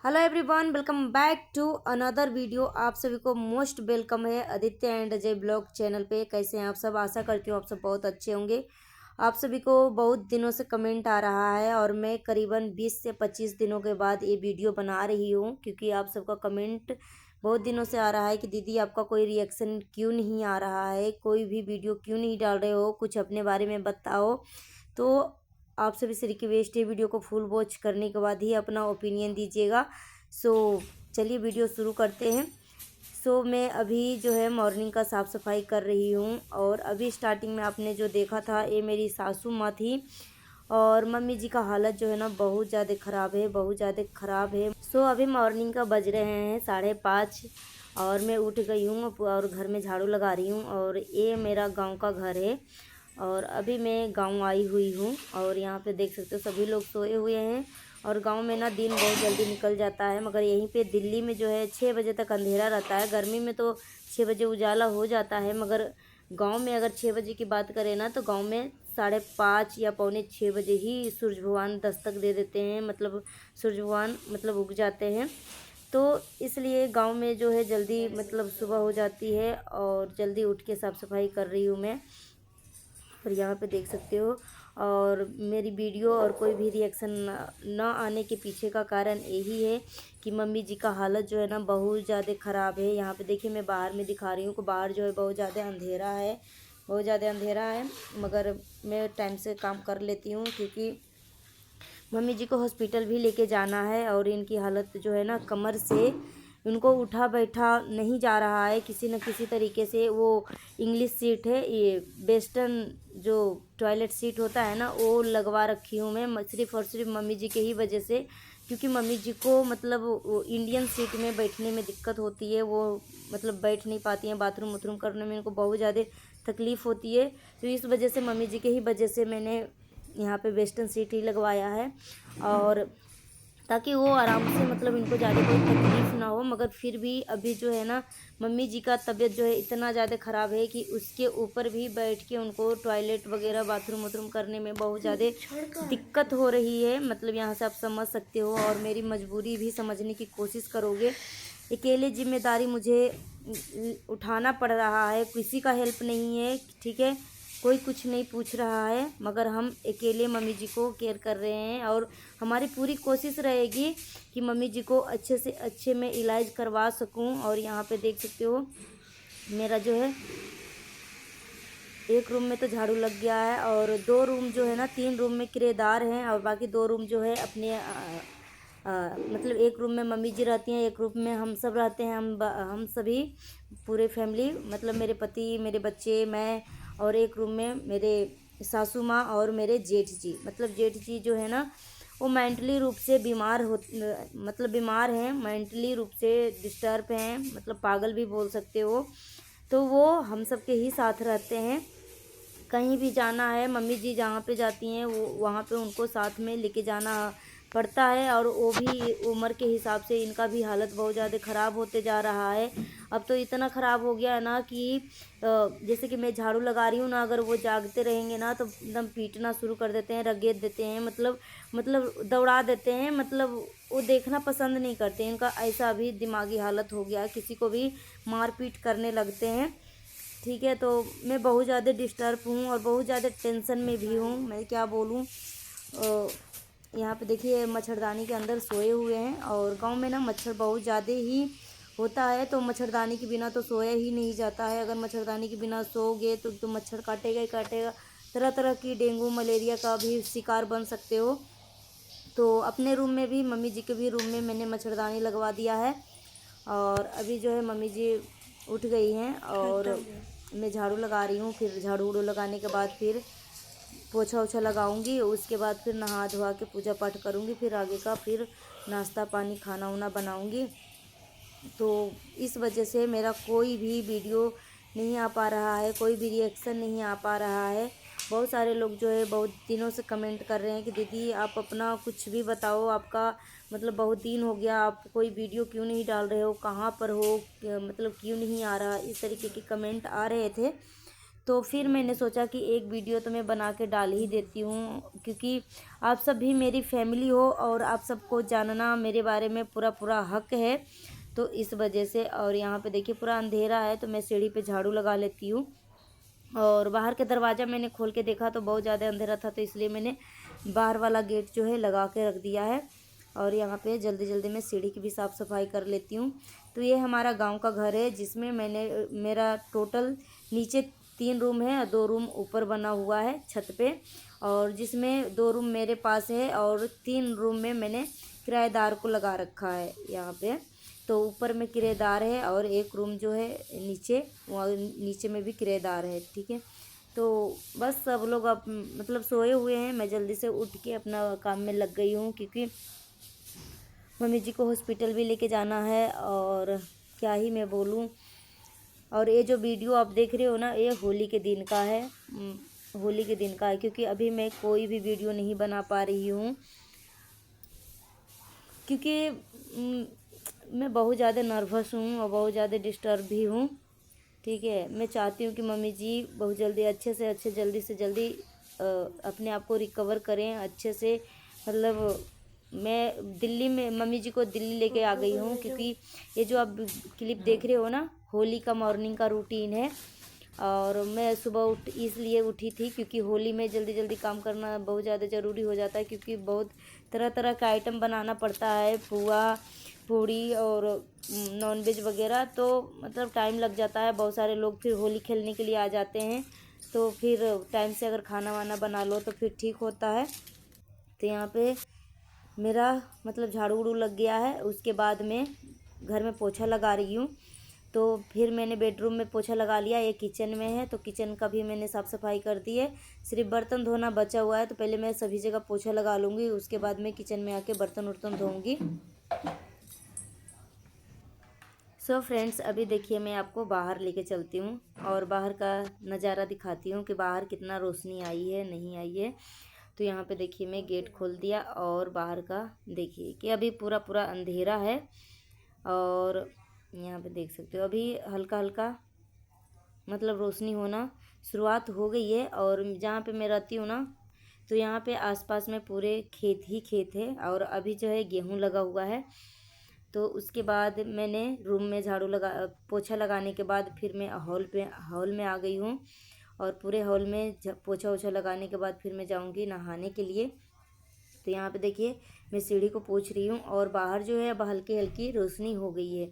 Hello everyone, welcome back to another video. आप सभी को मोस्ट वेलकम है Aditya and Ajay blog channel पे। कैसे हैं आप सब? आशा करती हूँ आप सब बहुत अच्छे होंगे। आप सभी को बहुत दिनों से कमेंट आ रहा है और मैं करीबन 20 से 25 दिनों के बाद ये वीडियो बना रही हूँ, क्योंकि आप सबका कमेंट बहुत दिनों से आ रहा है कि दीदी आपका कोई रिएक्शन क्यों नहीं आ रहा है, कोई भी वीडियो क्यों नहीं डाल रहे हो, कुछ अपने बारे में बताओ। तो आप सभी से रिक्वेस्ट है, वीडियो को फुल वॉच करने के बाद ही अपना ओपिनियन दीजिएगा। सो चलिए वीडियो शुरू करते हैं। मैं अभी जो है मॉर्निंग का साफ़ सफाई कर रही हूँ, और अभी स्टार्टिंग में आपने जो देखा था ये मेरी सासू माँ थी, और मम्मी जी का हालत जो है ना बहुत ज़्यादा ख़राब है, बहुत ज़्यादा ख़राब है। अभी मॉर्निंग का बज रहे हैं 5:30 और मैं उठ गई हूँ और घर में झाड़ू लगा रही हूँ। और ये मेरा गांव का घर है और अभी मैं गांव आई हुई हूँ, और यहाँ पे देख सकते हो सभी लोग सोए हुए हैं। और गांव में ना दिन बहुत जल्दी निकल जाता है, मगर यहीं पे दिल्ली में जो है 6 बजे तक अंधेरा रहता है। गर्मी में तो 6 बजे उजाला हो जाता है, मगर गांव में अगर 6 बजे की बात करें ना तो गांव में 5:30 या पौने 6 बजे ही सूर्य भगवान दस्तक दे देते हैं, मतलब सूर्य भगवान मतलब उग जाते हैं। तो इसलिए गांव में जो है जल्दी मतलब सुबह हो जाती है, और जल्दी उठ के साफ़ सफाई कर रही हूँ मैं। और यहाँ पे देख सकते हो, और मेरी वीडियो और कोई भी रिएक्शन ना आने के पीछे का कारण यही है कि मम्मी जी का हालत जो है ना बहुत ज़्यादा ख़राब है। यहाँ पे देखिए मैं बाहर में दिखा रही हूँ कि बाहर जो है बहुत ज़्यादा अंधेरा है, बहुत ज़्यादा अंधेरा है, मगर मैं टाइम से काम कर लेती हूँ, क्योंकि मम्मी जी को हॉस्पिटल भी लेके जाना है। और इनकी हालत जो है ना कमर से उनको उठा बैठा नहीं जा रहा है किसी न किसी तरीके से। वो इंग्लिश सीट है, ये वेस्टर्न जो टॉयलेट सीट होता है ना वो लगवा रखी हूँ मैं, सिर्फ़ और सिर्फ मम्मी जी के ही वजह से, क्योंकि मम्मी जी को मतलब वो इंडियन सीट में बैठने में दिक्कत होती है। वो मतलब बैठ नहीं पाती हैं, बाथरूम वाथरूम करने में इनको बहुत ज़्यादा तकलीफ़ होती है। तो इस वजह से मम्मी जी के ही वजह से मैंने यहाँ पे वेस्टर्न सीट ही लगवाया है, और ताकि वो आराम से मतलब इनको ज़्यादा कोई तकलीफ़ ना हो। मगर फिर भी अभी जो है ना मम्मी जी का तबीयत जो है इतना ज़्यादा ख़राब है कि उसके ऊपर भी बैठ के उनको टॉयलेट वगैरह बाथरूम वाथरूम करने में बहुत ज़्यादा दिक्कत हो रही है। मतलब यहाँ से आप समझ सकते हो, और मेरी मजबूरी भी समझने की कोशिश करोगे। अकेले जिम्मेदारी मुझे उठाना पड़ रहा है, किसी का हेल्प नहीं है, ठीक है, कोई कुछ नहीं पूछ रहा है, मगर हम अकेले मम्मी जी को केयर कर रहे हैं। और हमारी पूरी कोशिश रहेगी कि मम्मी जी को अच्छे से अच्छे में इलाज करवा सकूं। और यहाँ पे देख सकते हो मेरा जो है एक रूम में तो झाड़ू लग गया है, और 2 रूम जो है ना, 3 रूम में किराएदार हैं, और बाकी 2 रूम जो है अपने मतलब एक रूम में मम्मी जी रहती हैं, एक रूम में हम सब रहते हैं, हम सभी पूरे फैमिली, मतलब मेरे पति, मेरे बच्चे, मैं। और एक रूम में मेरे सासू माँ और मेरे जेठ जी, मतलब जेठ जी जो है ना वो मेंटली रूप से बीमार हो, मतलब बीमार हैं, मेंटली रूप से डिस्टर्ब हैं, मतलब पागल भी बोल सकते हो। तो वो हम सब के ही साथ रहते हैं। कहीं भी जाना है मम्मी जी जहाँ पे जाती हैं वो वहाँ पे उनको साथ में लेके जाना पड़ता है। और वो भी उम्र के हिसाब से इनका भी हालत बहुत ज़्यादा ख़राब होते जा रहा है। अब तो इतना ख़राब हो गया है ना कि जैसे कि मैं झाड़ू लगा रही हूँ ना, अगर वो जागते रहेंगे ना तो एकदम पीटना शुरू कर देते हैं, रगेत देते हैं, मतलब दौड़ा देते हैं, मतलब वो देखना पसंद नहीं करते। इनका ऐसा अभी दिमागी हालत हो गया है, किसी को भी मार पीट करने लगते हैं, ठीक है। तो मैं बहुत ज़्यादा डिस्टर्ब हूँ और बहुत ज़्यादा टेंशन में भी हूँ, मैं क्या बोलूँ। यहाँ पे देखिए मच्छरदानी के अंदर सोए हुए हैं, और गांव में ना मच्छर बहुत ज़्यादा ही होता है, तो मच्छरदानी के बिना तो सोया ही नहीं जाता है। अगर मच्छरदानी के बिना सोओगे तो मच्छर काटेगा ही काटेगा, तरह तरह की डेंगू मलेरिया का भी शिकार बन सकते हो। तो अपने रूम में भी, मम्मी जी के भी रूम में मैंने मच्छरदानी लगवा दिया है। और अभी जो है मम्मी जी उठ गई हैं, और मैं झाड़ू लगा रही हूँ। फिर झाड़ू उड़ू लगाने के बाद फिर पोछा ओछा लगाऊंगी, उसके बाद फिर नहा धोवा के पूजा पाठ करूँगी, फिर आगे का फिर नाश्ता पानी खाना वाना बनाऊँगी। तो इस वजह से मेरा कोई भी वीडियो नहीं आ पा रहा है, कोई भी रिएक्शन नहीं आ पा रहा है। बहुत सारे लोग जो है बहुत दिनों से कमेंट कर रहे हैं कि दीदी आप अपना कुछ भी बताओ, आपका मतलब बहुत दिन हो गया, आप कोई वीडियो क्यों नहीं डाल रहे हो, कहाँ पर हो, मतलब क्यों नहीं आ रहा, इस तरीके के कमेंट आ रहे थे। तो फिर मैंने सोचा कि एक वीडियो तो मैं बना के डाल ही देती हूँ, क्योंकि आप सब भी मेरी फैमिली हो और आप सबको जानना मेरे बारे में पूरा पूरा हक है। तो इस वजह से, और यहाँ पे देखिए पूरा अंधेरा है तो मैं सीढ़ी पे झाड़ू लगा लेती हूँ। और बाहर के दरवाज़ा मैंने खोल के देखा तो बहुत ज़्यादा अंधेरा था, तो इसलिए मैंने बाहर वाला गेट जो है लगा के रख दिया है। और यहाँ पे जल्दी जल्दी मैं सीढ़ी की भी साफ़ सफाई कर लेती हूँ। तो ये हमारा गांव का घर है, जिसमें मेरा टोटल नीचे 3 रूम है और 2 रूम ऊपर बना हुआ है छत पे, और जिसमें 2 रूम मेरे पास है और 3 रूम में मैंने किराएदार को लगा रखा है यहाँ पे। तो ऊपर में किराएदार है और एक रूम जो है नीचे, वहाँ नीचे में भी किराएदार है, ठीक है। तो बस सब लोग अब मतलब सोए हुए हैं, मैं जल्दी से उठ के अपना काम में लग गई हूँ, क्योंकि मम्मी जी को हॉस्पिटल भी लेके जाना है, और क्या ही मैं बोलूँ। और ये जो वीडियो आप देख रहे हो ना, ये होली के दिन का है। होली के दिन का है, क्योंकि अभी मैं कोई भी वीडियो नहीं बना पा रही हूँ, क्योंकि मैं बहुत ज़्यादा नर्वस हूँ और बहुत ज़्यादा डिस्टर्ब भी हूँ, ठीक है। मैं चाहती हूँ कि मम्मी जी बहुत जल्दी जल्दी से जल्दी अपने आप को रिकवर करें अच्छे से। मतलब मैं दिल्ली में मम्मी जी को दिल्ली लेके आ गई हूँ, क्योंकि ये जो आप क्लिप देख रहे हो ना, होली का मॉर्निंग का रूटीन है। और मैं सुबह इसलिए उठी थी क्योंकि होली में जल्दी जल्दी काम करना बहुत ज़्यादा ज़रूरी हो जाता है, क्योंकि बहुत तरह तरह का आइटम बनाना पड़ता है, पुआ पूड़ी और नॉनवेज वगैरह। तो मतलब टाइम लग जाता है, बहुत सारे लोग फिर होली खेलने के लिए आ जाते हैं, तो फिर टाइम से अगर खाना वाना बना लो तो फिर ठीक होता है। तो यहाँ पे मेरा मतलब झाड़ू उड़ू लग गया है, उसके बाद मैं घर में पोछा लगा रही हूँ। तो फिर मैंने बेडरूम में पोछा लगा लिया, ये किचन में है तो किचन का भी मैंने साफ़ सफाई कर दी है। सिर्फ बर्तन धोना बचा हुआ है, तो पहले मैं सभी जगह पोछा लगा लूँगी, उसके बाद मैं किचन में आके बर्तन उर्तन धोऊँगी। सो फ्रेंड्स, अभी देखिए मैं आपको बाहर लेके चलती हूँ और बाहर का नज़ारा दिखाती हूँ कि बाहर कितना रोशनी आई है नहीं आई है। तो यहाँ पे देखिए मैं गेट खोल दिया और बाहर का देखिए कि अभी पूरा पूरा अंधेरा है, और यहाँ पे देख सकते हो अभी हल्का हल्का मतलब रोशनी होना शुरुआत हो गई है। और जहाँ पे मैं रहती हूँ ना, तो यहाँ पे आसपास में पूरे खेत ही खेत है, और अभी जो है गेहूँ लगा हुआ है। तो उसके बाद मैंने रूम में झाड़ू लगा पोछा लगाने के बाद फिर मैं हॉल में आ गई हूँ, और पूरे हॉल में पोछा ओछा लगाने के बाद फिर मैं जाऊँगी नहाने के लिए। तो यहाँ पे देखिए मैं सीढ़ी को पोंछ रही हूँ, और बाहर जो है अब हल्की हल्की रोशनी हो गई है।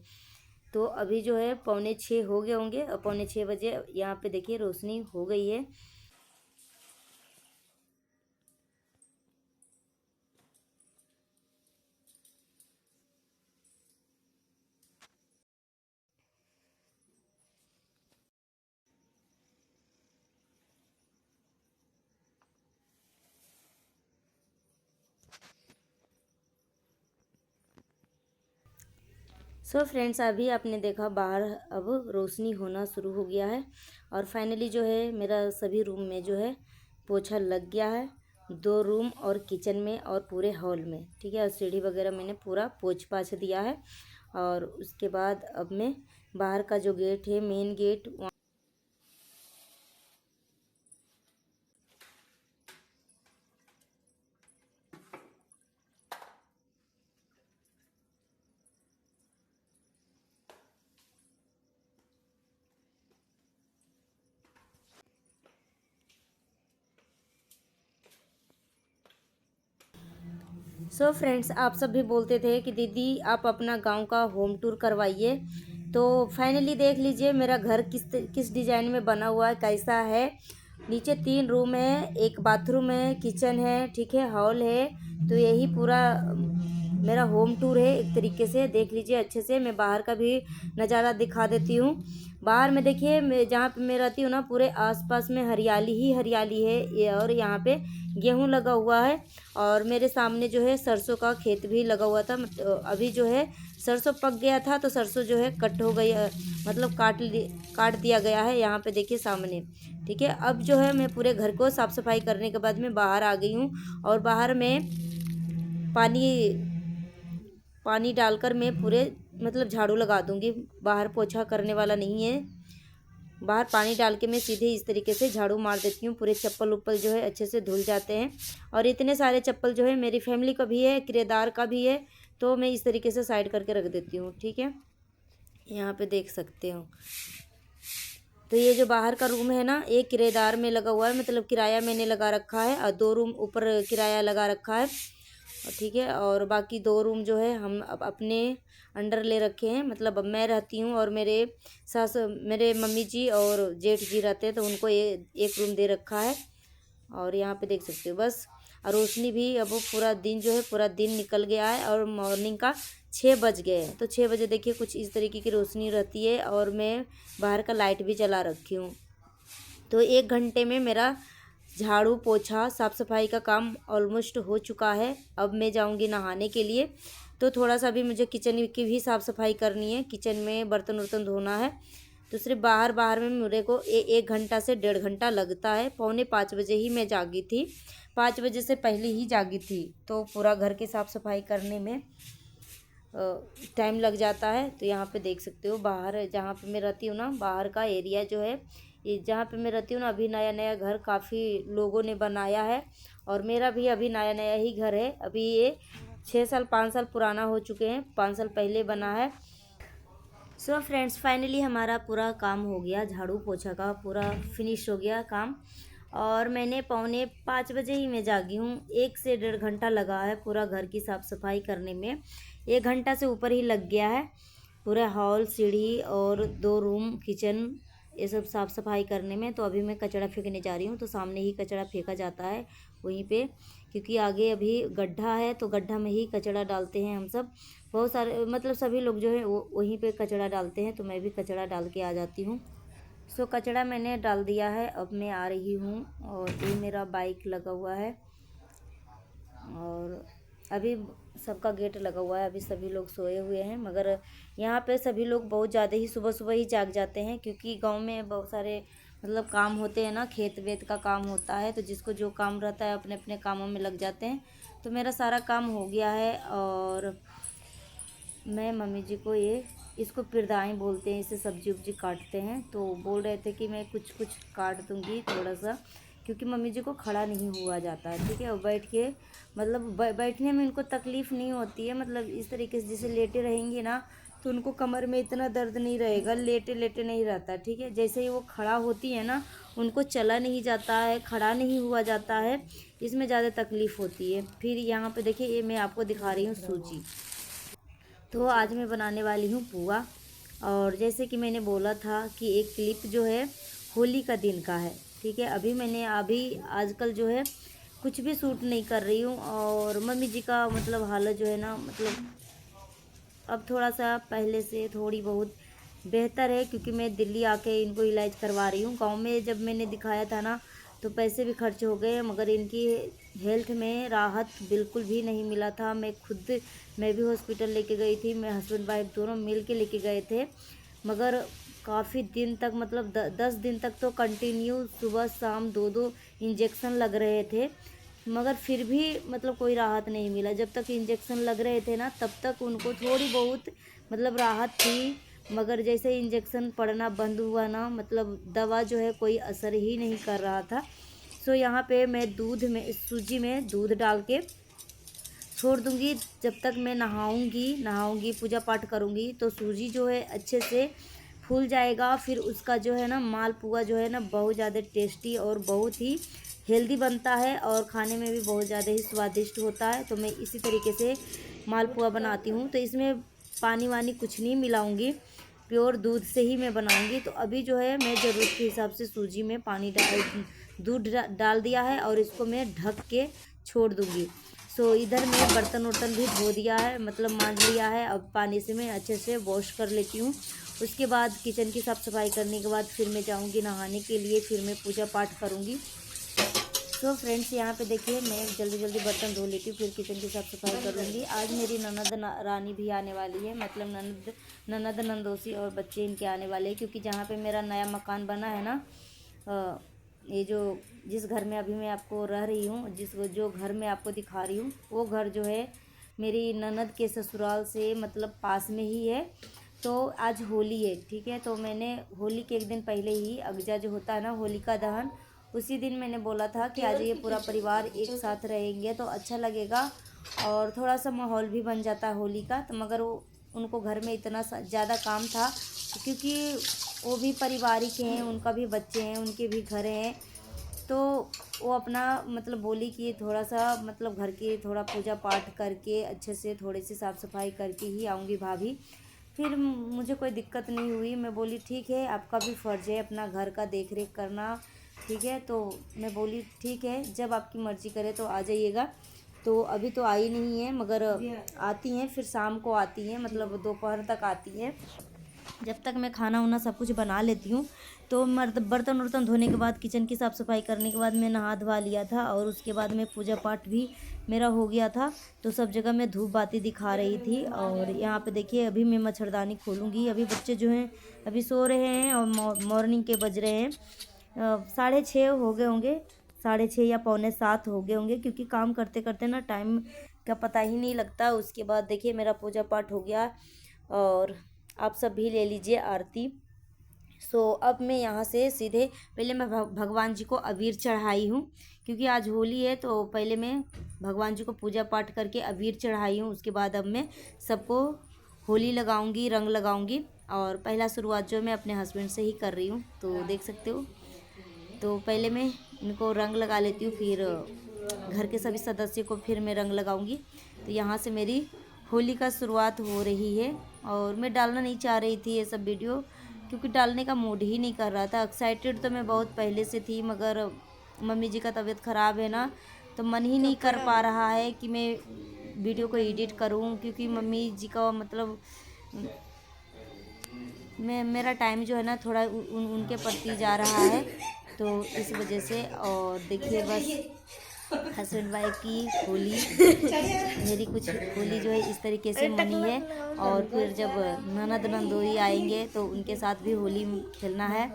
तो अभी जो है 5:45 हो गए होंगे, और 5:45 बजे यहाँ पे देखिए रोशनी हो गई है। सो फ्रेंड्स, अभी आपने देखा बाहर अब रोशनी होना शुरू हो गया है, और फाइनली जो है मेरा सभी रूम में जो है पोछा लग गया है, 2 रूम और किचन में और पूरे हॉल में, ठीक है। और सीढ़ी वगैरह मैंने पूरा पोछ पाछ दिया है। और उसके बाद अब मैं बाहर का जो गेट है, मेन गेट, सो फ्रेंड्स, आप सब भी बोलते थे कि दीदी आप अपना गांव का होम टूर करवाइए। तो फाइनली देख लीजिए मेरा घर किस डिज़ाइन में बना हुआ है, कैसा है। नीचे 3 रूम है, एक बाथरूम है, किचन है, ठीक है, हॉल है। तो यही पूरा मेरा होम टूर है एक तरीके से। देख लीजिए अच्छे से, मैं बाहर का भी नज़ारा दिखा देती हूँ। बाहर में देखिए मैं जहाँ पे मैं रहती हूँ ना, पूरे आसपास में हरियाली ही हरियाली है ये, और यहाँ पे गेहूँ लगा हुआ है। और मेरे सामने जो है सरसों का खेत भी लगा हुआ था, अभी जो है सरसों पक गया था, तो सरसों जो है कट हो गई, मतलब काट दिया गया है, यहाँ पे देखिए सामने, ठीक है। अब जो है मैं पूरे घर को साफ़ सफाई करने के बाद मैं बाहर आ गई हूँ, और बाहर में पानी पानी डालकर मैं पूरे मतलब झाड़ू लगा दूँगी, बाहर पोछा करने वाला नहीं है। बाहर पानी डाल के मैं सीधे इस तरीके से झाड़ू मार देती हूँ। पूरे चप्पल उप्पल जो है अच्छे से धुल जाते हैं। और इतने सारे चप्पल जो है मेरी फैमिली का भी है, किराएदार का भी है, तो मैं इस तरीके से साइड करके रख देती हूँ। ठीक है, यहाँ पे देख सकते हो। तो ये जो बाहर का रूम है ना, एक किराएदार में लगा हुआ है, मतलब किराया मैंने लगा रखा है, और 2 रूम ऊपर किराया लगा रखा है। ठीक है, और बाकी 2 रूम जो है हम अब अपने अंडर ले रखे हैं। मतलब अब मैं रहती हूँ और मेरे मम्मी जी और जेठ जी रहते हैं, तो उनको एक रूम दे रखा है। और यहाँ पे देख सकते हो बस। और रोशनी भी अब वो पूरा दिन जो है, पूरा दिन निकल गया है और मॉर्निंग का 6 बज गए हैं। तो 6 बजे देखिए कुछ इस तरीके की रोशनी रहती है। और मैं बाहर का लाइट भी जला रखी हूँ। तो 1 घंटे में मेरा झाड़ू पोछा साफ़ सफाई का काम ऑलमोस्ट हो चुका है। अब मैं जाऊँगी नहाने के लिए। तो थोड़ा सा भी मुझे किचन की भी साफ़ सफाई करनी है, किचन में बर्तन वर्तन धोना है। तो सिर्फ बाहर में मेरे को 1 घंटा से 1.5 घंटा लगता है। 4:45 बजे ही मैं जागी थी, 5 बजे से पहले ही जागी थी। तो पूरा घर की साफ़ सफाई करने में टाइम लग जाता है। तो यहाँ पे देख सकते हो बाहर जहाँ पे मैं रहती हूँ ना, बाहर का एरिया जो है, ये जहाँ पे मैं रहती हूँ ना, अभी नया नया घर काफ़ी लोगों ने बनाया है। और मेरा भी अभी नया नया ही घर है। अभी ये 6 साल 5 साल पुराना हो चुके हैं, 5 साल पहले बना है। सो फ्रेंड्स, फाइनली हमारा पूरा काम हो गया, झाड़ू पोछा का पूरा फिनिश हो गया काम। और मैंने 4:45 बजे ही मैं जागी हूँ। 1 से 1.5 घंटा लगा है पूरा घर की साफ़ सफाई करने में। 1 घंटा से ऊपर ही लग गया है पूरा हॉल, सीढ़ी और 2 रूम, किचन, ये सब साफ़ सफाई करने में। तो अभी मैं कचरा फेंकने जा रही हूँ। तो सामने ही कचरा फेंका जाता है वहीं पे, क्योंकि आगे अभी गड्ढा है, तो गड्ढा में ही कचरा डालते हैं हम सब। बहुत सारे मतलब सभी लोग जो है वो वहीं पे कचरा डालते हैं। तो मैं भी कचरा डाल के आ जाती हूँ। सो कचरा मैंने डाल दिया है, अब मैं आ रही हूँ। और ये मेरा बाइक लगा हुआ है और अभी सबका गेट लगा हुआ है। अभी सभी लोग सोए हुए हैं, मगर यहाँ पे सभी लोग बहुत ज़्यादा ही सुबह सुबह ही जाग जाते हैं, क्योंकि गांव में बहुत सारे मतलब काम होते हैं ना, खेत वेत का काम होता है। तो जिसको जो काम रहता है अपने अपने कामों में लग जाते हैं। तो मेरा सारा काम हो गया है। और मैं मम्मी जी को इसको पिरदाई बोलते हैं, इसे सब्जी उब्जी काटते हैं। तो बोल रहे थे कि मैं कुछ कुछ काट दूँगी थोड़ा सा, क्योंकि मम्मी जी को खड़ा नहीं हुआ जाता है। ठीक है, और बैठ के मतलब बैठने में उनको तकलीफ़ नहीं होती है। मतलब इस तरीके से जैसे लेटे रहेंगी ना, तो उनको कमर में इतना दर्द नहीं रहेगा, लेटे लेटे नहीं रहता। ठीक है, जैसे ही वो खड़ा होती है ना, उनको चला नहीं जाता है, खड़ा नहीं हुआ जाता है, इसमें ज़्यादा तकलीफ़ होती है। फिर यहाँ पे देखिए, ये मैं आपको दिखा रही हूँ सूजी। तो आज मैं बनाने वाली हूँ पुआ। और जैसे कि मैंने बोला था कि एक क्लिप जो है होली का दिन का है। ठीक है, अभी आजकल जो है कुछ भी सूट नहीं कर रही हूँ। और मम्मी जी का मतलब हालत जो है ना, मतलब अब थोड़ा सा पहले से थोड़ी बहुत बेहतर है, क्योंकि मैं दिल्ली आके इनको इलाज करवा रही हूँ। गांव में जब मैंने दिखाया था ना, तो पैसे भी खर्च हो गए, मगर इनकी हेल्थ में राहत बिल्कुल भी नहीं मिला था। मैं भी हॉस्पिटल लेके गई थी, मैं हस्बैंड वाइफ दोनों मिल के लेके गए थे। मगर काफ़ी दिन तक मतलब 10 दिन तक तो कंटिन्यू सुबह शाम 2-2 इंजेक्शन लग रहे थे, मगर फिर भी मतलब कोई राहत नहीं मिला। जब तक इंजेक्शन लग रहे थे ना, तब तक उनको थोड़ी बहुत मतलब राहत थी। मगर जैसे इंजेक्शन पड़ना बंद हुआ ना, मतलब दवा जो है कोई असर ही नहीं कर रहा था। सो यहाँ पे मैं सूजी में दूध डाल के छोड़ दूँगी। जब तक मैं नहाऊँगी पूजा पाठ करूँगी, तो सूजी जो है अच्छे से फूल जाएगा। फिर उसका जो है ना मालपुआ जो है ना, बहुत ज़्यादा टेस्टी और बहुत ही हेल्दी बनता है, और खाने में भी बहुत ज़्यादा ही स्वादिष्ट होता है। तो मैं इसी तरीके से मालपुआ बनाती हूँ। तो इसमें पानी वानी कुछ नहीं मिलाऊँगी, प्योर दूध से ही मैं बनाऊँगी। तो अभी जो है मैं ज़रूरत के हिसाब से सूजी में दूध डाल दिया है, और इसको मैं ढक के छोड़ दूँगी। सो इधर मैं बर्तन वर्तन भी धो दिया है, मतलब मांज लिया है। अब पानी से मैं अच्छे से वॉश कर लेती हूँ। उसके बाद किचन की साफ़ सफाई करने के बाद फिर मैं जाऊँगी नहाने के लिए, फिर मैं पूजा पाठ करूँगी। तो फ्रेंड्स, यहाँ पे देखिए मैं जल्दी जल्दी बर्तन धो लेती हूँ, फिर किचन की साफ़ सफाई कर लूँगी। आज मेरी रानी भी आने वाली है, मतलब ननद नंदोसी और बच्चे इनके आने वाले हैं, क्योंकि जहाँ पे मेरा नया मकान बना है ना, ये जिस घर में अभी मैं आपको रह रही हूँ, जो घर में आपको दिखा रही हूँ, वो घर जो है मेरी ननद के ससुराल से मतलब पास में ही है। तो आज होली है, ठीक है। तो मैंने होली के एक दिन पहले ही अगजा जो होता है ना, होलिका दहन, उसी दिन मैंने बोला था कि आज ये पूरा परिवार एक साथ रहेंगे तो अच्छा लगेगा और थोड़ा सा माहौल भी बन जाता है होली का। तो मगर वो उनको घर में इतना ज़्यादा काम था, क्योंकि वो भी पारिवारिक हैं, उनका भी बच्चे हैं, उनके भी घर हैं। तो वो अपना मतलब बोली कि थोड़ा सा मतलब घर के थोड़ा पूजा पाठ करके अच्छे से थोड़ी सी साफ़ सफाई करके ही आऊँगी भाभी। फिर मुझे कोई दिक्कत नहीं हुई। मैं बोली ठीक है, आपका भी फ़र्ज़ है अपना घर का देख रेख करना, ठीक है। तो मैं बोली ठीक है, जब आपकी मर्ज़ी करे तो आ जाइएगा। तो अभी तो आई नहीं है, मगर आती हैं, फिर शाम को आती हैं, मतलब दोपहर तक आती हैं। जब तक मैं खाना वाना सब कुछ बना लेती हूँ, तो बर्तन वर्तन धोने के बाद, किचन की साफ़ सफाई करने के बाद मैं नहा धोवा लिया था और उसके बाद में पूजा पाठ भी मेरा हो गया था। तो सब जगह मैं धूप बाती दिखा रही थी। और यहाँ पे देखिए अभी मैं मच्छरदानी खोलूँगी। अभी बच्चे जो हैं अभी सो रहे हैं और मॉर्निंग के बज रहे हैं 6:30 हो गए होंगे, 6:30 या 6:45 हो गए होंगे, क्योंकि काम करते करते ना टाइम का पता ही नहीं लगता। उसके बाद देखिए मेरा पूजा पाठ हो गया और आप सब भी ले लीजिए आरती। अब मैं यहाँ से सीधे पहले मैं भगवान जी को अबीर चढ़ाई हूँ, क्योंकि आज होली है। तो पहले मैं भगवान जी को पूजा पाठ करके अबीर चढ़ाई हूँ। उसके बाद अब मैं सबको होली लगाऊंगी, रंग लगाऊंगी। और पहला शुरुआत जो मैं अपने हस्बैंड से ही कर रही हूँ, तो देख सकते हो। तो पहले मैं इनको रंग लगा लेती हूँ, फिर घर के सभी सदस्य को फिर मैं रंग लगाऊंगी। तो यहाँ से मेरी होली का शुरुआत हो रही है। और मैं डालना नहीं चाह रही थी ये सब वीडियो, क्योंकि डालने का मूड ही नहीं कर रहा था। एक्साइटेड तो मैं बहुत पहले से थी, मगर मम्मी जी का तबीयत ख़राब है ना, तो मन ही नहीं कर पा रहा है कि मैं वीडियो को एडिट करूं, क्योंकि मम्मी जी का मतलब मेरा टाइम जो है ना थोड़ा उनके प्रति जा रहा है, तो इस वजह से। और देखिए बस हस्बैंड वाइफ की होली मेरी कुछ होली जो है इस तरीके से मनी है। और फिर जब ननद नंदोई आएंगे तो उनके साथ भी होली खेलना है।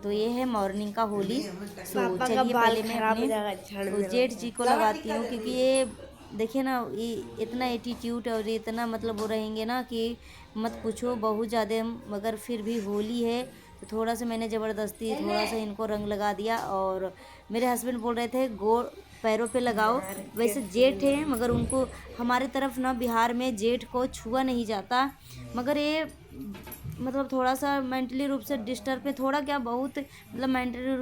तो ये है मॉर्निंग का होली। चलिए पहले मैं अपने जेठ जी को लगाती हूँ, क्योंकि ये देखिए ना, ये इतना एटीट्यूड और इतना मतलब वो रहेंगे ना कि मत पूछो, बहुत ज़्यादा। मगर फिर भी होली है तो थोड़ा सा मैंने ज़बरदस्ती थोड़ा सा इनको रंग लगा दिया। और मेरे हस्बैंड बोल रहे थे गोड़ पैरों पे लगाओ। वैसे जेठ है, मगर उनको हमारे तरफ ना बिहार में जेठ को छुआ नहीं जाता। मगर ये मतलब थोड़ा सा मेंटली रूप से डिस्टर्ब है, थोड़ा क्या बहुत मतलब मेंटली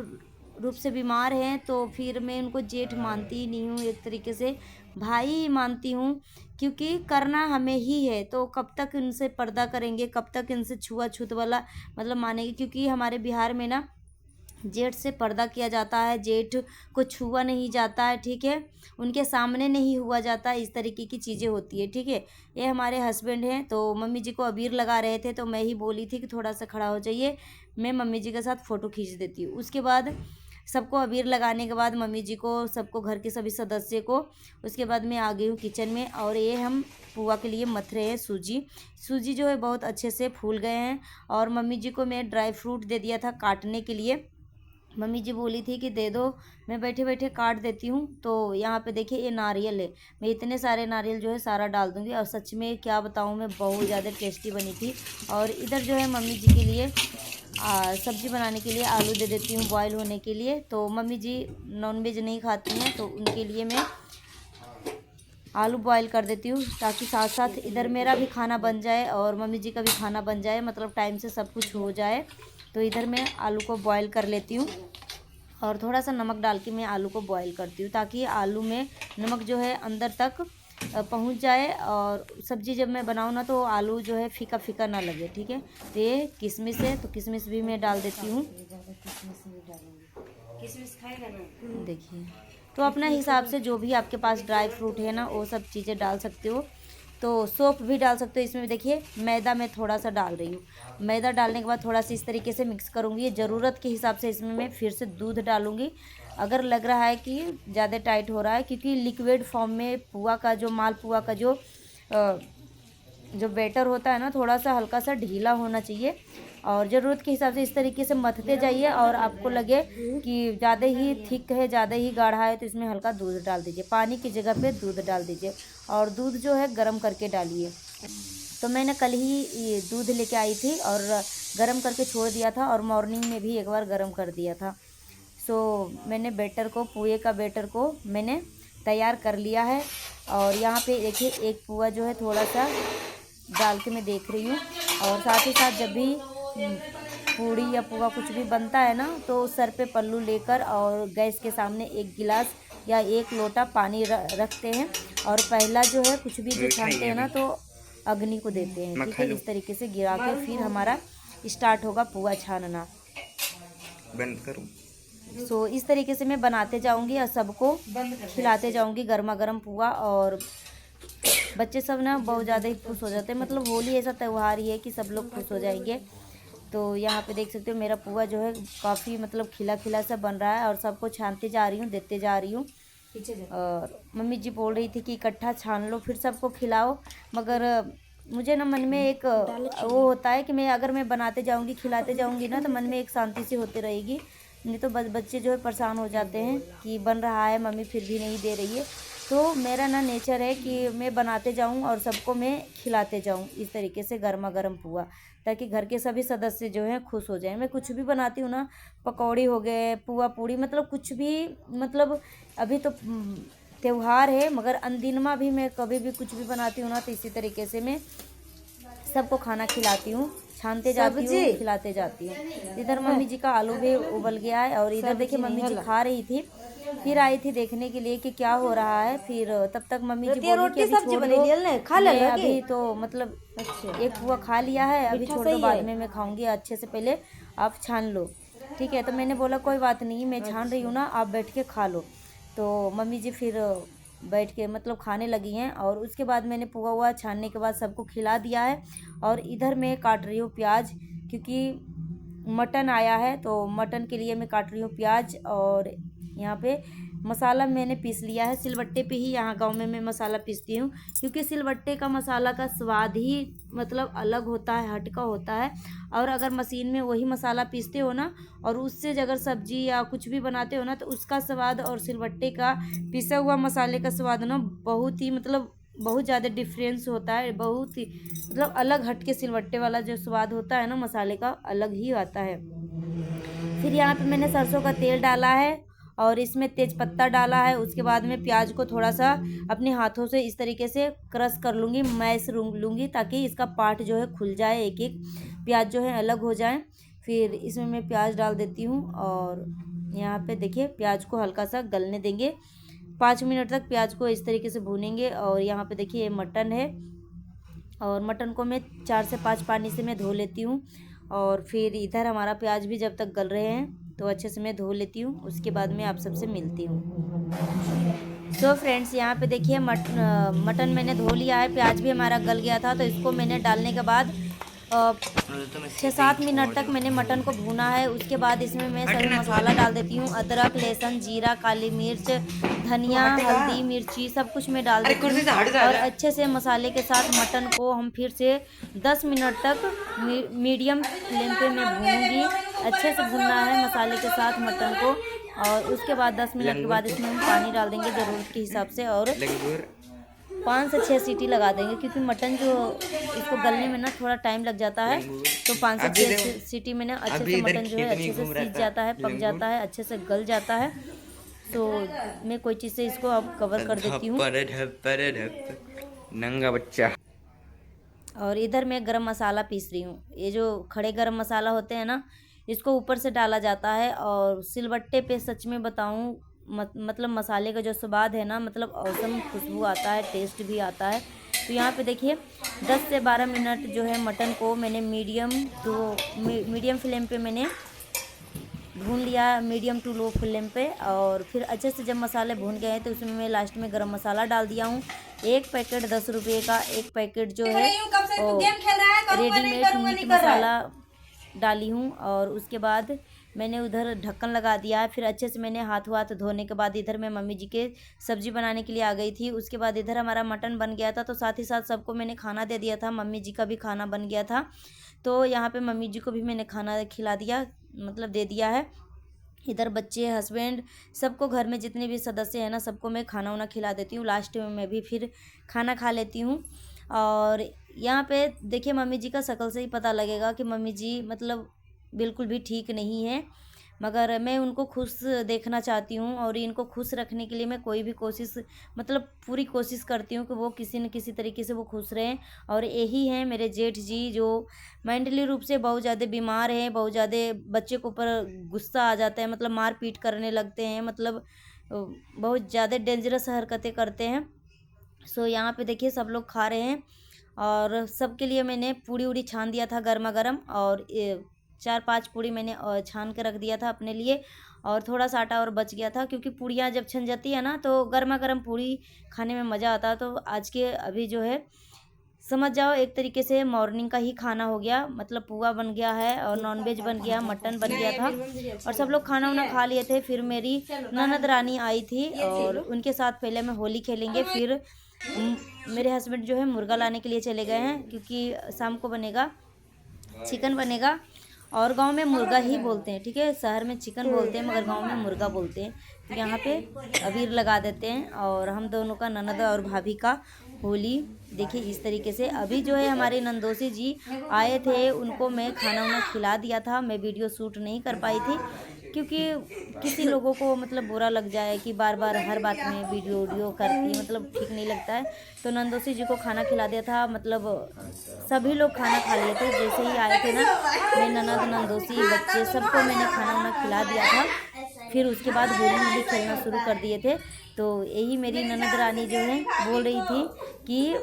रूप से बीमार हैं। तो फिर मैं उनको जेठ मानती ही नहीं हूँ, एक तरीके से भाई ही मानती हूँ, क्योंकि करना हमें ही है। तो कब तक इनसे पर्दा करेंगे, कब तक इनसे छुआछूत वाला मतलब मानेंगे। क्योंकि हमारे बिहार में ना जेठ से पर्दा किया जाता है, जेठ को छुआ नहीं जाता है, ठीक है। उनके सामने नहीं हुआ जाता, इस तरीके की चीज़ें होती है, ठीक है। ये हमारे हस्बैंड हैं। तो मम्मी जी को अबीर लगा रहे थे, तो मैं ही बोली थी कि थोड़ा सा खड़ा हो जाइए, मैं मम्मी जी के साथ फ़ोटो खींच देती हूँ। उसके बाद सबको अबीर लगाने के बाद मम्मी जी को, सबको, घर के सभी सदस्य को, उसके बाद मैं आ गई हूँ किचन में। और ये हम पुआ के लिए मथ रहे हैं सूजी जो है बहुत अच्छे से फूल गए हैं। और मम्मी जी को मैं ड्राई फ्रूट दे दिया था काटने के लिए। मम्मी जी बोली थी कि दे दो, मैं बैठे बैठे काट देती हूँ। तो यहाँ पे देखिए ये नारियल है, मैं इतने सारे नारियल जो है सारा डाल दूँगी। और सच में क्या बताऊँ, मैं बहुत ज़्यादा टेस्टी बनी थी। और इधर जो है मम्मी जी के लिए सब्ज़ी बनाने के लिए आलू दे देती हूँ बॉयल होने के लिए। तो मम्मी जी नॉनवेज नहीं खाती हैं, तो उनके लिए मैं आलू बॉयल कर देती हूँ, ताकि साथ साथ इधर मेरा भी खाना बन जाए और मम्मी जी का भी खाना बन जाए, मतलब टाइम से सब कुछ हो जाए। तो इधर मैं आलू को बॉयल कर लेती हूँ और थोड़ा सा नमक डाल के मैं आलू को बॉयल करती हूँ, ताकि आलू में नमक जो है अंदर तक पहुँच जाए। और सब्ज़ी जब मैं बनाऊँ ना, तो आलू जो है फीका फीका ना लगे, ठीक है। तो ये किशमिश है, तो किशमिश भी मैं डाल देती हूँ। किशमिश खाएगा ना, देखिए। तो अपना हिसाब से जो भी आपके पास ड्राई फ्रूट है ना, वो सब चीज़ें डाल सकते हो। तो सौंफ भी डाल सकते हो इसमें। देखिए मैदा मैं थोड़ा सा डाल रही हूँ। मैदा डालने के बाद थोड़ा सा इस तरीके से मिक्स करूँगी। ज़रूरत के हिसाब से इसमें मैं फिर से दूध डालूँगी, अगर लग रहा है कि ज़्यादा टाइट हो रहा है, क्योंकि लिक्विड फॉर्म में पुआ का जो मालपुआ का जो बैटर होता है ना, थोड़ा सा हल्का सा ढीला होना चाहिए। और ज़रूरत के हिसाब से इस तरीके से मथते जाइए। और आपको लगे कि ज़्यादा ही थिक है, ज़्यादा ही गाढ़ा है, तो इसमें हल्का दूध डाल दीजिए, पानी की जगह पे दूध डाल दीजिए। और दूध जो है गर्म करके डालिए। तो मैंने कल ही ये दूध लेके आई थी और गरम करके छोड़ दिया था और मॉर्निंग में भी एक बार गरम कर दिया था। सो मैंने बैटर को, पुए का बैटर को मैंने तैयार कर लिया है। और यहाँ पे देखिए एक पुआ जो है थोड़ा सा डाल के मैं देख रही हूँ। और साथ ही साथ जब भी पूड़ी या पुआ कुछ भी बनता है ना, तो सर पे पल्लू लेकर और गैस के सामने एक गिलास या एक लोटा पानी रखते हैं और पहला जो है कुछ भी जो छानते हैं ना तो अग्नि को देते हैं। ठीक है, इस तरीके से गिरा के फिर हमारा स्टार्ट होगा पुआ छानना। बंद करूं? सो इस तरीके से मैं बनाते जाऊंगी और सबको खिलाते जाऊंगी गर्मा गर्म पुआ। और बच्चे सब ना बहुत ज़्यादा ही खुश हो जाते हैं। मतलब होली ऐसा त्यौहार ही है कि सब लोग खुश हो जाएंगे। तो यहाँ पे देख सकते हो मेरा पुआ जो है काफ़ी मतलब खिला खिला सा बन रहा है और सबको छानते जा रही हूँ, देते जा रही हूँ। और मम्मी जी बोल रही थी कि इकट्ठा छान लो फिर सबको खिलाओ, मगर मुझे ना मन में एक वो होता है कि अगर मैं बनाते जाऊंगी खिलाते जाऊंगी ना तो मन में एक शांति सी होती रहेगी। नहीं तो बच्चे जो है परेशान हो जाते हैं कि बन रहा है मम्मी फिर भी नहीं दे रही है। तो मेरा ना नेचर है कि मैं बनाते जाऊं और सबको मैं खिलाते जाऊं इस तरीके से गर्मा गर्म पुआ, ताकि घर के सभी सदस्य जो हैं खुश हो जाएं। मैं कुछ भी बनाती हूँ ना, पकौड़ी हो गए, पुआ पूड़ी, मतलब कुछ भी, मतलब अभी तो त्यौहार है मगर अनदिनमा भी मैं कभी भी कुछ भी बनाती हूँ ना तो इसी तरीके से मैं सबको खाना खिलाती हूँ, छानते जाती हूँ, खिलाते जाती हूँ। इधर मम्मी जी का आलू भी उबल गया है और इधर देखिए मम्मी जी खा रही थी, फिर आई थी देखने के लिए कि क्या हो रहा है। फिर तब तक मम्मी जी बोली कि अभी छोड़ दो, मैं अभी तो मतलब एक पुआ खा लिया है, अभी छोड़ दो, बाद में मैं खाऊंगी, अच्छे से पहले आप छान लो। ठीक है, तो मैंने बोला कोई बात नहीं, मैं छान रही हूँ ना, आप बैठ के खा लो। तो मम्मी जी फिर बैठ के मतलब खाने लगी हैं। और उसके बाद मैंने पुआ हुआ छानने के बाद सबको खिला दिया है। और इधर मैं काट रही हूँ प्याज, क्योंकि मटन आया है तो मटन के लिए मैं काट रही हूँ प्याज। और यहाँ पे मसाला मैंने पीस लिया है, सिलबट्टे पे ही यहाँ गांव में मैं मसाला पीसती हूँ, क्योंकि सिलबट्टे का मसाला का स्वाद ही मतलब अलग होता है, हटका होता है। और अगर मशीन में वही मसाला पीसते हो ना और उससे अगर सब्जी या कुछ भी बनाते हो ना तो उसका स्वाद और सिलबट्टे का पिसा हुआ मसाले का स्वाद ना बहुत ही मतलब बहुत ज़्यादा डिफरेंस होता है, बहुत ही मतलब अलग हटके सिलबट्टे वाला जो स्वाद होता है ना मसाले का अलग ही आता है। फिर यहाँ पे मैंने सरसों का तेल डाला है और इसमें तेज पत्ता डाला है। उसके बाद में प्याज को थोड़ा सा अपने हाथों से इस तरीके से क्रश कर लूँगी, मैश लूँगी, ताकि इसका पार्ट जो है खुल जाए, एक एक प्याज जो है अलग हो जाए। फिर इसमें मैं प्याज डाल देती हूँ और यहाँ पे देखिए प्याज को हल्का सा गलने देंगे, 5 मिनट तक प्याज को इस तरीके से भूनेंगे। और यहाँ पे देखिए ये मटन है और मटन को मैं 4 से 5 पानी से मैं धो लेती हूँ। और फिर इधर हमारा प्याज भी जब तक गल रहे हैं तो अच्छे से मैं धो लेती हूँ, उसके बाद मैं आप सबसे मिलती हूँ। तो फ्रेंड्स यहाँ पे देखिए मटन मैंने धो लिया है, प्याज भी हमारा गल गया था। तो इसको मैंने डालने के बाद 6-7 मिनट तक मैंने मटन को भूना है। उसके बाद इसमें मैं सभी मसाला डाल देती हूँ, अदरक, लहसुन, जीरा, काली मिर्च, धनिया, हल्दी, मिर्ची, सब कुछ मैं डाल देती हूँ। और अच्छे से मसाले के साथ मटन को हम फिर से 10 मिनट तक मीडियम फ्लेम पे मैं भूनूंगी। अच्छे से भूनना है मसाले के साथ मटन को। और उसके बाद 10 मिनट के बाद इसमें हम पानी डाल देंगे ज़रूरत के हिसाब से और 5 से 6 सीटी लगा देंगे, क्योंकि मटन जो इसको गलने में ना थोड़ा टाइम लग जाता है। तो 5 से 6 सीटी में ना अच्छे से मटन जो है अच्छे से सीज जाता है, पक जाता है, अच्छे से गल जाता है। तो मैं कोई चीज़ से इसको अब कवर कर देती हूँ। नंगा बच्चा। और इधर मैं गरम मसाला पीस रही हूँ। ये जो खड़े गरम मसाला होते हैं ना, इसको ऊपर से डाला जाता है। और सिलबट्टे पे सच में बताऊँ मतलब मसाले का जो स्वाद है ना, मतलब औसम खुशबू आता है, टेस्ट भी आता है। तो यहाँ पे देखिए 10 से 12 मिनट जो है मटन को मैंने मीडियम फ्लेम पे मैंने भून लिया, मीडियम टू लो फ्लेम पे। और फिर अच्छे से जब मसाले भून गए हैं तो उसमें मैं लास्ट में गरम मसाला डाल दिया हूँ। एक पैकेट 10 रुपये का एक पैकेट जो है रेडीमेड मीट मसाला डाली हूँ। और उसके बाद मैंने उधर ढक्कन लगा दिया है। फिर अच्छे से मैंने हाथ धोने के बाद इधर मैं मम्मी जी के सब्जी बनाने के लिए आ गई थी। उसके बाद इधर हमारा मटन बन गया था, तो साथ ही साथ सबको मैंने खाना दे दिया था, मम्मी जी का भी खाना बन गया था। तो यहाँ पे मम्मी जी को भी मैंने खाना खिला दिया, मतलब दे दिया है। इधर बच्चे, हस्बैंड, सबको घर में जितने भी सदस्य हैं ना, सबको मैं खाना वाना खिला देती हूँ। लास्ट में मैं भी फिर खाना खा लेती हूँ। और यहाँ पे देखिए मम्मी जी का शक्ल से ही पता लगेगा कि मम्मी जी मतलब बिल्कुल भी ठीक नहीं है, मगर मैं उनको खुश देखना चाहती हूँ और इनको खुश रखने के लिए मैं कोई भी कोशिश मतलब पूरी कोशिश करती हूँ कि वो किसी न किसी तरीके से वो खुश रहें। और यही हैं मेरे जेठ जी जो मेंटली रूप से बहुत ज़्यादा बीमार हैं, बहुत ज़्यादा बच्चे के ऊपर गुस्सा आ जाता है, मतलब मार पीट करने लगते हैं, मतलब बहुत ज़्यादा डेंजरस हरकतें करते हैं। सो यहाँ पे देखिए सब लोग खा रहे हैं और सबके लिए मैंने पूड़ी उड़ी छान दिया था गर्मा गर्म, और 4-5 पूड़ी मैंने छान के रख दिया था अपने लिए, और थोड़ा सा आटा और बच गया था क्योंकि पूड़ियाँ जब छन जाती है ना तो गर्मा गर्म पूड़ी खाने में मज़ा आता है। तो आज के अभी जो है समझ जाओ एक तरीके से मॉर्निंग का ही खाना हो गया, मतलब पुआ बन गया है और नॉनवेज बन गया, मटन बन गया था और सब लोग खाना वाना खा लिए थे। फिर मेरी ननद रानी आई थी और उनके साथ पहले मैं होली खेलेंगे, फिर मेरे हस्बैंड जो है मुर्गा लाने के लिए चले गए हैं क्योंकि शाम को बनेगा चिकन बनेगा। और गांव में मुर्गा ही बोलते हैं, ठीक है, शहर में चिकन बोलते हैं मगर गांव में मुर्गा बोलते हैं। तो यहाँ पे अबीर लगा देते हैं और हम दोनों का, ननद और भाभी का होली देखिए इस तरीके से। अभी जो है हमारे नंदोसी जी आए थे, उनको मैं खाना वाना खिला दिया था, मैं वीडियो शूट नहीं कर पाई थी क्योंकि किसी लोगों को मतलब बुरा लग जाए कि बार बार हर बात में वीडियो करती है, मतलब ठीक नहीं लगता है। तो नंदोसी जी को खाना खिला दिया था, मतलब सभी लोग खाना खा लिए थे जैसे ही आए थे ना, मैं ननद नंदोसी बच्चे सबको मैंने खाना वाना खिला दिया था। फिर उसके बाद होली खेलना शुरू कर दिए थे। तो यही मेरी ननद रानी जो है बोल रही थी कि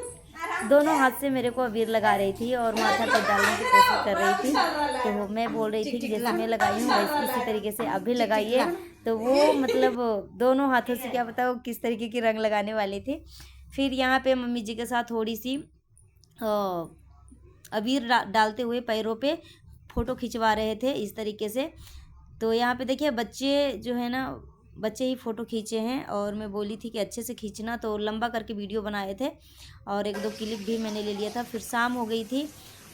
दोनों हाथ से मेरे को अबीर लगा रही थी और माथा पर डालने की कोशिश कर रही थी। तो मैं बोल रही थी कि जैसे मैं लगाई हूँ वैसे इसी तरीके से आप भी लगाइए। तो वो मतलब दोनों हाथों से क्या पता वो किस तरीके की रंग लगाने वाली थी। फिर यहाँ पे मम्मी जी के साथ थोड़ी सी अबीर डालते हुए पैरों पे फ़ोटो खिंचवा रहे थे इस तरीके से। तो यहाँ पे देखिए बच्चे जो है ना, बच्चे ही फ़ोटो खींचे हैं और मैं बोली थी कि अच्छे से खींचना, तो लंबा करके वीडियो बनाए थे और 1-2 क्लिप भी मैंने ले लिया था। फिर शाम हो गई थी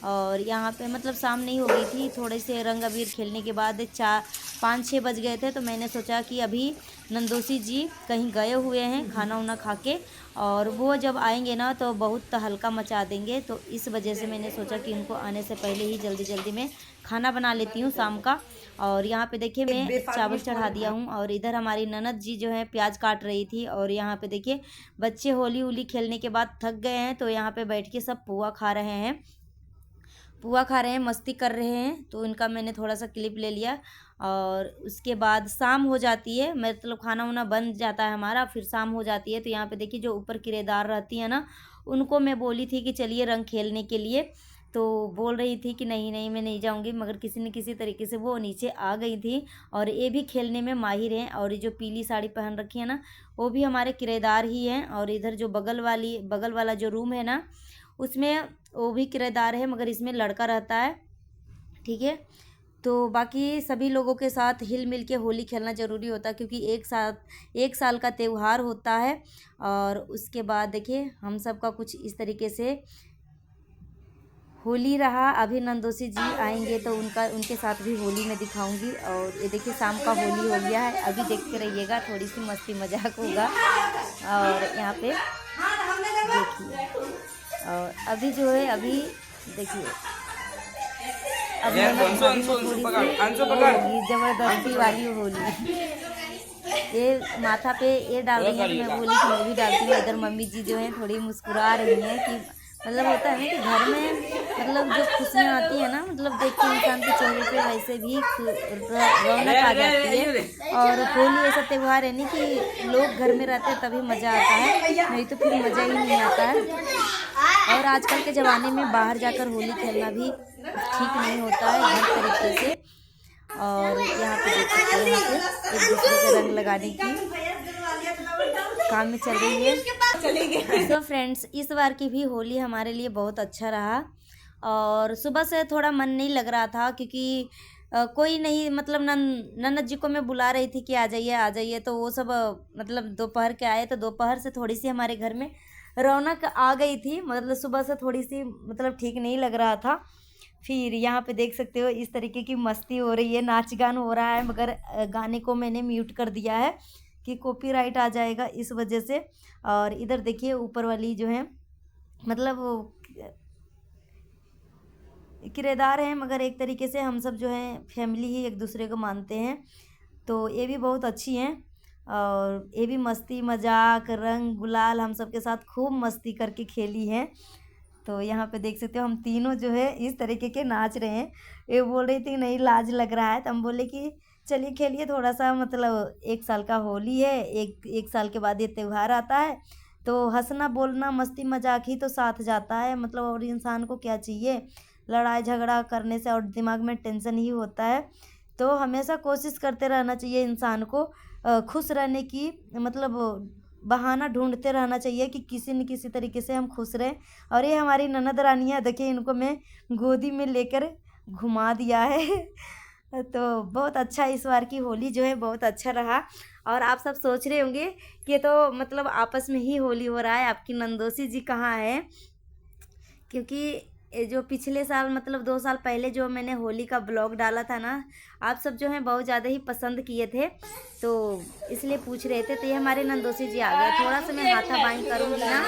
और यहाँ पे मतलब शाम नहीं हो गई थी, थोड़े से रंग अबीर खेलने के बाद 5-6 बज गए थे। तो मैंने सोचा कि अभी नंदोसी जी कहीं गए हुए हैं खाना वाना खा के, और वो जब आएंगे ना तो बहुत हल्का मचा देंगे। तो इस वजह से मैंने सोचा कि उनको आने से पहले ही जल्दी जल्दी में खाना बना लेती हूँ शाम का। और यहाँ पे देखिए मैं चावल चढ़ा दिया हूँ और इधर हमारी ननद जी जो है प्याज काट रही थी। और यहाँ पे देखिए बच्चे होली उली खेलने के बाद थक गए हैं तो यहाँ पे बैठ के सब पुआ खा रहे हैं, मस्ती कर रहे हैं। तो इनका मैंने थोड़ा सा क्लिप ले लिया और उसके बाद शाम हो जाती है, मतलब खाना वाना बन जाता है हमारा, फिर शाम हो जाती है। तो यहाँ पे देखिए जो ऊपर किराएदार रहती है ना, उनको मैं बोली थी कि चलिए रंग खेलने के लिए, तो बोल रही थी कि नहीं नहीं मैं नहीं जाऊंगी, मगर किसी न किसी तरीके से वो नीचे आ गई थी। और ये भी खेलने में माहिर हैं और ये जो पीली साड़ी पहन रखी है ना वो भी हमारे किराएदार ही हैं। और इधर जो बगल वाला जो रूम है ना उसमें वो भी किराएदार है, मगर इसमें लड़का रहता है, ठीक है। तो बाकी सभी लोगों के साथ हिल मिल के होली खेलना ज़रूरी होता है क्योंकि एक साल का त्यौहार होता है। और उसके बाद देखिए हम सब का कुछ इस तरीके से होली रहा। अभी नंदोसी जी आएंगे तो उनके साथ भी होली में दिखाऊंगी। और ये देखिए शाम का होली हो गया है, अभी देखते रहिएगा, थोड़ी सी मस्ती मजाक होगा। और यहाँ पे देखिए और अभी जो है अभी देखिए अब थोड़ी सी जबरदस्ती वाली होली ये माथा पे ये डाल रही है, तो मैं बोली कि मैं भी डालती हूँ। इधर मम्मी जी जो है थोड़ी मुस्कुरा रही हैं कि मतलब होता है ना कि घर में मतलब जो खुशियाँ आती है ना, मतलब देख के इंसान के चेहरे पे वैसे भी रौनक आ जाती है। और होली ऐसा त्यौहार है नहीं कि लोग घर में रहते हैं तभी मज़ा आता है, नहीं तो फिर मज़ा ही नहीं आता है। और आजकल के ज़माने में बाहर जाकर होली खेलना भी ठीक नहीं होता है हर तरीके से। और यहाँ पे देख सकते हैं यहाँ पे एक दूसरे के रंग लगाने की काम में चल रही है। तो फ्रेंड्स इस बार की भी होली हमारे लिए बहुत अच्छा रहा और सुबह से थोड़ा मन नहीं लग रहा था क्योंकि कोई नहीं, मतलब ननद जी को मैं बुला रही थी कि आ जाइए, तो वो सब मतलब दोपहर के आए, तो दोपहर से थोड़ी सी हमारे घर में रौनक आ गई थी, मतलब सुबह से थोड़ी सी मतलब ठीक नहीं लग रहा था। फिर यहाँ पे देख सकते हो इस तरीके की मस्ती हो रही है, नाच गान हो रहा है, मगर गाने को मैंने म्यूट कर दिया है कि कॉपीराइट आ जाएगा इस वजह से। और इधर देखिए ऊपर वाली जो है मतलब किरदार हैं, मगर एक तरीके से हम सब जो है फैमिली ही एक दूसरे को मानते हैं। तो ये भी बहुत अच्छी हैं और ये भी मस्ती मजाक रंग गुलाल हम सब के साथ खूब मस्ती करके खेली हैं। तो यहाँ पे देख सकते हो हम तीनों जो है इस तरीके के नाच रहे हैं। ये बोल रही थी नहीं लाज लग रहा है, तो हम बोले कि चलिए खेलिए थोड़ा सा, मतलब 1 साल का होली है, एक साल के बाद ये त्यौहार आता है, तो हंसना बोलना मस्ती मजाक ही तो साथ जाता है, मतलब और इंसान को क्या चाहिए लड़ाई झगड़ा करने से, और दिमाग में टेंशन ही होता है। तो हमेशा कोशिश करते रहना चाहिए इंसान को खुश रहने की, मतलब बहाना ढूंढते रहना चाहिए कि किसी न किसी तरीके से हम खुश रहें। और ये हमारी ननद रानियाँ देखिए, इनको मैं गोदी में लेकर घुमा दिया है तो बहुत अच्छा इस बार की होली जो है बहुत अच्छा रहा। और आप सब सोच रहे होंगे कि ये तो मतलब आपस में ही होली हो रहा है, आपकी नंदोसी जी कहाँ है? क्योंकि ये जो पिछले साल मतलब 2 साल पहले जो मैंने होली का ब्लॉग डाला था ना, आप सब जो हैं बहुत ज़्यादा ही पसंद किए थे, तो इसलिए पूछ रहे थे। तो ये हमारे नंदोसी जी आ गए। थोड़ा सा मैं हाथापाई करूँगी ना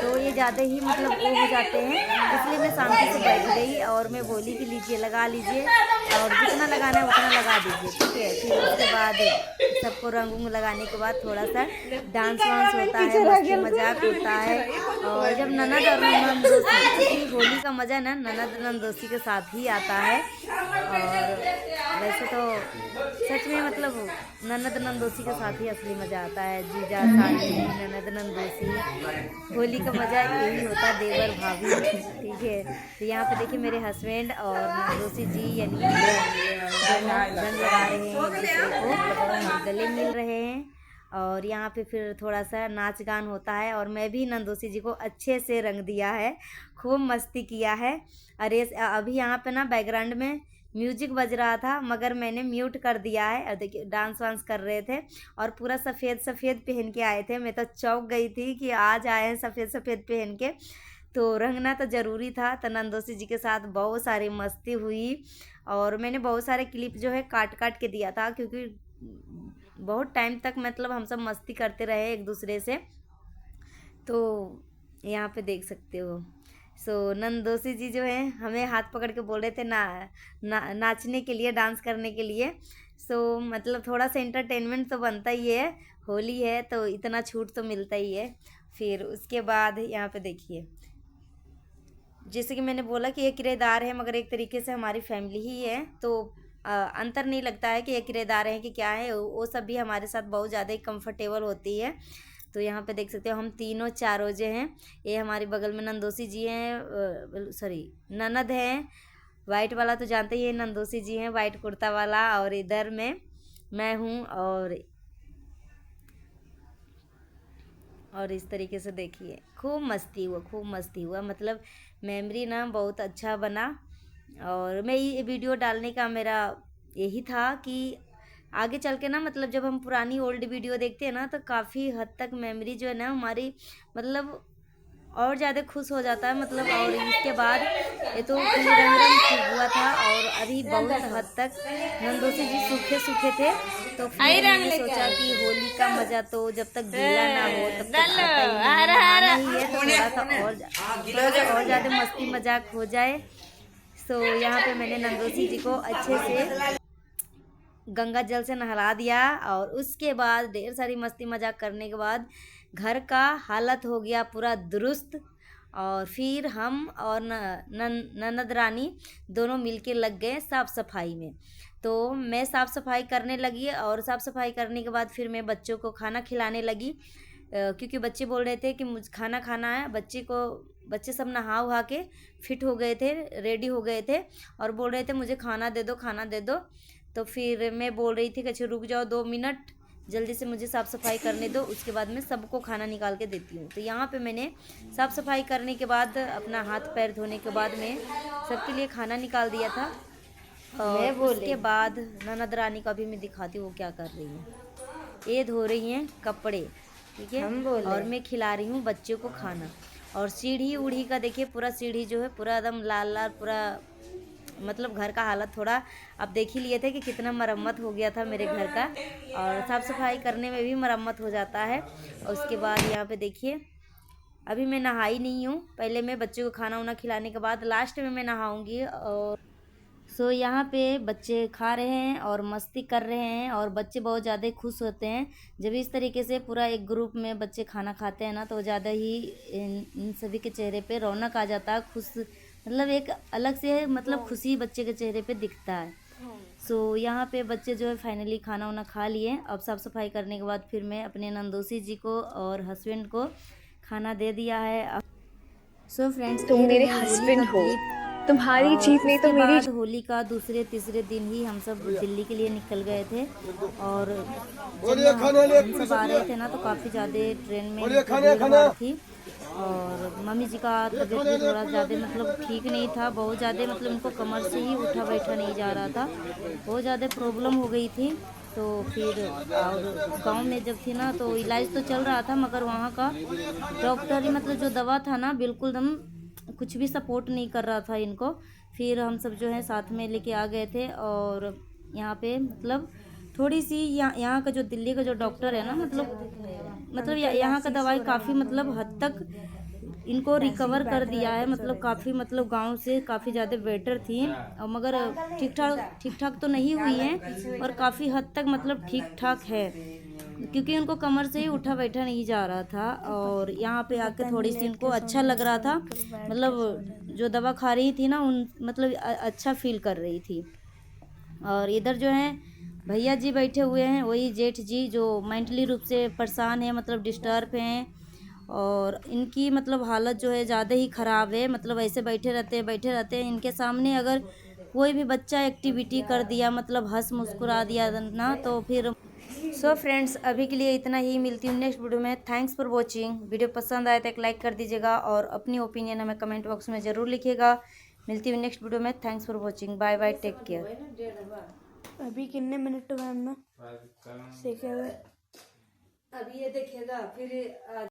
तो ये ज़्यादा ही मतलब वो हो जाते हैं, इसलिए मैं शांति से बैठ गई और मैं बोली कि लीजिए लगा लीजिए और जितना लगाना है उतना लगा दीजिए, ठीक है। फिर उसके बाद सबको रंग उंग लगाने के बाद थोड़ा सा डांस वांस होता है, मस्ती मजाक होता है। और जब ननद और नंदोसी, होली का मज़ा ना ननद नंदोसी के साथ ही आता है। और वैसे तो सच में मतलब ननद नंदोसी के साथ ही असली मज़ा आता है। जीजा साली ननद नंदोसी, होली का मज़ा यही होता है, देवर भाभी, ठीक है। तो यहाँ पे देखिए मेरे हस्बैंड और नंदोसी जी यानी रंग लगा रहे हैं एक दूसरे को, गले मिल रहे हैं। और यहाँ पे फिर थोड़ा सा नाच गान होता है और मैं भी नंदोसी जी को अच्छे से रंग दिया है, खूब मस्ती किया है। अरे अभी यहाँ पे ना बैकग्राउंड में म्यूजिक बज रहा था, मगर मैंने म्यूट कर दिया है। और देखिए डांस वांस कर रहे थे और पूरा सफ़ेद सफ़ेद पहन के आए थे। मैं तो चौंक गई थी कि आज आए हैं सफ़ेद सफ़ेद पहन के, तो रंगना तो ज़रूरी था। तो नंदोसी जी के साथ बहुत सारी मस्ती हुई और मैंने बहुत सारे क्लिप जो है काट काट के दिया था, क्योंकि बहुत टाइम तक मतलब हम सब मस्ती करते रहे एक दूसरे से। तो यहाँ पे देख सकते हो। नंदोसी जी जो है हमें हाथ पकड़ के बोल रहे थे नाचने के लिए, डांस करने के लिए। मतलब थोड़ा सा एंटरटेनमेंट तो बनता ही है, होली है तो इतना छूट तो मिलता ही है। फिर उसके बाद यहाँ पे देखिए, जैसे कि मैंने बोला कि ये किरदार है, मगर एक तरीके से हमारी फैमिली ही है, तो अंतर नहीं लगता है कि ये किरदार हैं कि क्या है, वो सब भी हमारे साथ बहुत ज़्यादा ही कंफर्टेबल होती है। तो यहाँ पे देख सकते हो हम तीनों चारों जो हैं, ये हमारे बगल में नंदोसी जी हैं, सॉरी ननद हैं, वाइट वाला तो जानते ही है, नंदोसी जी हैं वाइट कुर्ता वाला, और इधर में मैं हूँ। और इस तरीके से देखिए खूब मस्ती हुआ, मतलब मेमोरी ना बहुत अच्छा बना। और मैं ये वीडियो डालने का मेरा यही था कि आगे चल के ना, मतलब जब हम पुरानी ओल्ड वीडियो देखते हैं ना, तो काफ़ी हद तक मेमोरी जो है ना हमारी, मतलब और ज़्यादा खुश हो जाता है। मतलब और इसके बाद ये तो रंग हुआ था और अभी बहुत हद तक नंदोसी जी सूखे सूखे थे, तो फिर मैंने सोचा कि होली का मज़ा तो जब तक गीला ना हो तब तक आता ही नहीं, नहाना ही है, तो थोड़ा सा और ज़्यादा मस्ती मजाक हो जाए। यहाँ पे मैंने नंदोसी जी को अच्छे से गंगा जल से नहला दिया और उसके बाद ढेर सारी मस्ती मजाक करने के बाद घर का हालत हो गया पूरा दुरुस्त। और फिर हम और ननद रानी दोनों मिलके लग गए साफ़ सफाई में। तो मैं साफ़ सफाई करने लगी और साफ़ सफाई करने के बाद फिर मैं बच्चों को खाना खिलाने लगी, क्योंकि बच्चे बोल रहे थे कि मुझे खाना खाना है। बच्चे सब नहा वहा के फिट हो गए थे, रेडी हो गए थे और बोल रहे थे मुझे खाना दे दो। तो फिर मैं बोल रही थी कि अच्छा रुक जाओ 2 मिनट, जल्दी से मुझे साफ़ सफाई करने दो, उसके बाद मैं सबको खाना निकाल के देती हूँ। तो यहाँ पे मैंने साफ़ सफाई करने के बाद अपना हाथ पैर धोने के बाद में सबके लिए खाना निकाल दिया था। और उसके बाद ननद रानी का भी मैं दिखाती हूँ वो क्या कर रही है। ये धो रही हैं कपड़े, ठीक है, और मैं खिला रही हूँ बच्चों को खाना। और सीढ़ी उढ़ी का देखिए, पूरा सीढ़ी जो है पूरा एकदम लाल लाल, पूरा मतलब घर का हालत थोड़ा आप देख ही लिए थे कि कितना मरम्मत हो गया था मेरे घर का, और साफ़ सफाई करने में भी मरम्मत हो जाता है। और उसके बाद यहाँ पे देखिए अभी मैं नहाई नहीं हूँ, पहले मैं बच्चे को खाना वाना खिलाने के बाद लास्ट में मैं नहाऊंगी। और सो यहाँ पे बच्चे खा रहे हैं और मस्ती कर रहे हैं और बच्चे बहुत ज़्यादा खुश होते हैं जब इस तरीके से पूरा एक ग्रुप में बच्चे खाना खाते हैं ना, तो ज़्यादा ही इन सभी के चेहरे पे रौनक आ जाता है, खुश मतलब एक अलग से मतलब खुशी बच्चे के चेहरे पे दिखता है। सो यहाँ पे बच्चे जो है फाइनली खाना वाना खा लिए। अब साफ़ सफाई करने के बाद फिर मैं अपने नंदोसी जी को और हस्बैंड को खाना दे दिया है। सो फ्रेंड्स, तुम ये मेरे रही होली का हस्बैंड हो, क्लिप। तुम्हारी और जीत नहीं तो उसके मेरी बाद होली का दूसरे तीसरे दिन ही हम सब दिल्ली के लिए निकल गए थे। और जब हम सब आ रहे थे ना, तो काफ़ी ज़्यादा ट्रेन में भीड़ भाड़ थी और मम्मी जी का तबीयत भी थोड़ा ज़्यादा मतलब ठीक नहीं था, बहुत ज़्यादा मतलब उनको कमर से ही उठा बैठा नहीं जा रहा था, बहुत ज़्यादा प्रॉब्लम हो गई थी। तो फिर और गांव में जब थी ना, तो इलाज तो चल रहा था, मगर वहाँ का डॉक्टर ही मतलब जो दवा था ना, बिल्कुल दम कुछ भी सपोर्ट नहीं कर रहा था इनको। फिर हम सब जो है साथ में लेके आ गए थे। और यहाँ पे मतलब थोड़ी सी यहाँ का जो दिल्ली का जो डॉक्टर है ना, मतलब यहाँ का दवाई काफ़ी मतलब हद तक इनको रिकवर कर दिया है, मतलब काफ़ी मतलब गांव से काफ़ी ज़्यादा बेटर थी। और मगर ठीक ठाक तो नहीं हुई है और काफ़ी हद तक मतलब ठीक ठाक है, क्योंकि उनको कमर से ही उठा बैठा नहीं जा रहा था। और यहाँ पे आके थोड़ी सी उनको अच्छा लग रहा था, मतलब जो दवा खा रही थी ना उन मतलब अच्छा फील कर रही थी। और इधर जो है भैया जी बैठे हुए हैं, वही जेठ जी जो मेंटली रूप से परेशान है, मतलब डिस्टर्ब हैं। और इनकी मतलब हालत जो है ज़्यादा ही ख़राब है, मतलब ऐसे बैठे रहते हैं। इनके सामने अगर कोई भी बच्चा एक्टिविटी कर दिया, मतलब हंस मुस्कुरा दिया ना, तो फिर सो फ्रेंड्स, अभी के लिए इतना ही। मिलती हूँ नेक्स्ट वीडियो में। Thanks for watching. वीडियो पसंद आए तो एक लाइक कर दीजिएगा और अपनी ओपिनियन हमें कमेंट बॉक्स में ज़रूर लिखिएगा। मिलती हूँ नेक्स्ट वीडियो में। Thanks for watching. Bye bye, take care. अभी कितने मिनट हुए हमने सीखे हुए। अभी ये देखेगा फिर